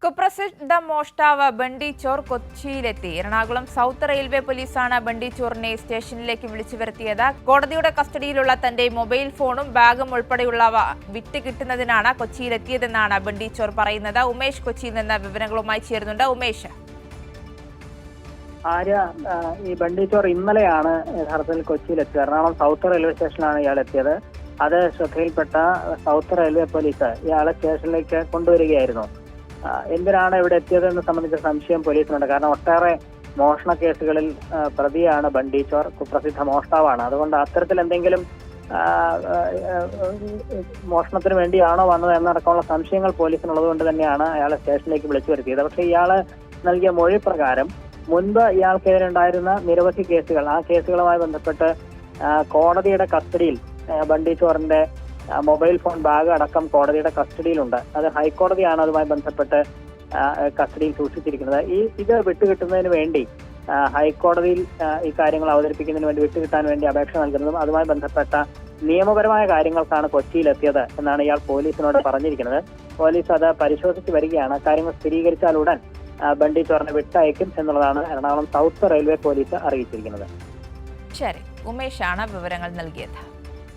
കുപ്രസിദ്ധ മോഷ്ടാവ് ബണ്ടി ചോർ കൊച്ചിയിലെത്തി. എറണാകുളം സൗത്ത് റെയിൽവേ പോലീസാണ് ബണ്ടി ചോറിനെ സ്റ്റേഷനിലേക്ക് വിളിച്ചു വരുത്തിയത്. കോടതിയുടെ കസ്റ്റഡിയിലുള്ള തന്റെ മൊബൈൽ ഫോണും ബാഗും ഉൾപ്പെടെയുള്ളവ വിട്ടുകിട്ടുന്നതിനാണ് കൊച്ചിയിലെത്തിയതെന്നാണ് ബണ്ടി ചോർ പറയുന്നത്. ഉമേഷ് കൊച്ചിയിൽ നിന്ന് വിവരങ്ങളുമായി ചേരുന്നുണ്ട്. ഉമേഷ്, ഈ ബണ്ടി ചോർ ഇന്നലെയാണ് യഥാർത്ഥത്തിൽ കൊച്ചിയിലെത്തിയത്. എറണാകുളം സൗത്ത് റെയിൽവേ സ്റ്റേഷനിലാണ് ഇയാൾ എത്തിയത്. അത് ശ്രദ്ധയിൽപ്പെട്ട സൗത്ത് റെയിൽവേ പോലീസ് ഇയാളെ സ്റ്റേഷനിലേക്ക് കൊണ്ടുവരികയായിരുന്നു. എന്തിനാണ് ഇവിടെ എത്തിയതെന്ന് സംബന്ധിച്ച സംശയം പോലീസിനുണ്ട്. കാരണം ഒട്ടേറെ മോഷണ കേസുകളിൽ പ്രതിയാണ് ബണ്ടി ചോർ, കുപ്രസിദ്ധ മോഷ്ടാവാണ്. അതുകൊണ്ട് അത്തരത്തിൽ എന്തെങ്കിലും മോഷണത്തിന് വേണ്ടിയാണോ വന്നത് എന്നടക്കമുള്ള സംശയങ്ങൾ പോലീസിനുള്ളത് കൊണ്ട് തന്നെയാണ് അയാളെ സ്റ്റേഷനിലേക്ക് വിളിച്ചു വരുത്തിയത്. പക്ഷേ ഇയാള് നൽകിയ മൊഴി പ്രകാരം മുൻപ് ഇയാൾക്കെതിരെ ഉണ്ടായിരുന്ന നിരവധി കേസുകൾ, ആ കേസുകളുമായി ബന്ധപ്പെട്ട് കോടതിയുടെ കസ്റ്റഡിയിൽ ബണ്ടി ചോറിന്റെ മൊബൈൽ ഫോൺ, ബാഗ് അടക്കം കോടതിയുടെ കസ്റ്റഡിയിലുണ്ട്. അത് ഹൈക്കോടതിയാണ് അതുമായി ബന്ധപ്പെട്ട് കസ്റ്റഡിയിൽ സൂക്ഷിച്ചിരിക്കുന്നത്. ഇത് വിട്ടുകിട്ടുന്നതിന് വേണ്ടി ഹൈക്കോടതിയിൽ ഈ കാര്യങ്ങൾ അവതരിപ്പിക്കുന്നതിന് വേണ്ടി വിട്ടുകിട്ടാൻ വേണ്ടി അപേക്ഷ നൽകുന്നതും അതുമായി ബന്ധപ്പെട്ട നിയമപരമായ കാര്യങ്ങൾക്കാണ് കൊച്ചിയിലെത്തിയത് എന്നാണ് ഇയാൾ പോലീസിനോട് പറഞ്ഞിരിക്കുന്നത്. പോലീസ് അത് പരിശോധിച്ച് വരികയാണ്. കാര്യങ്ങൾ സ്ഥിരീകരിച്ചാലുടൻ ബണ്ടി ചോറിനെ വിട്ടയക്കും എന്നുള്ളതാണ് എറണാകുളം സൗത്ത് റെയിൽവേ പോലീസ് അറിയിച്ചിരിക്കുന്നത്. ശരി, ഉമേഷാണ് വിവരങ്ങൾ നൽകിയത്.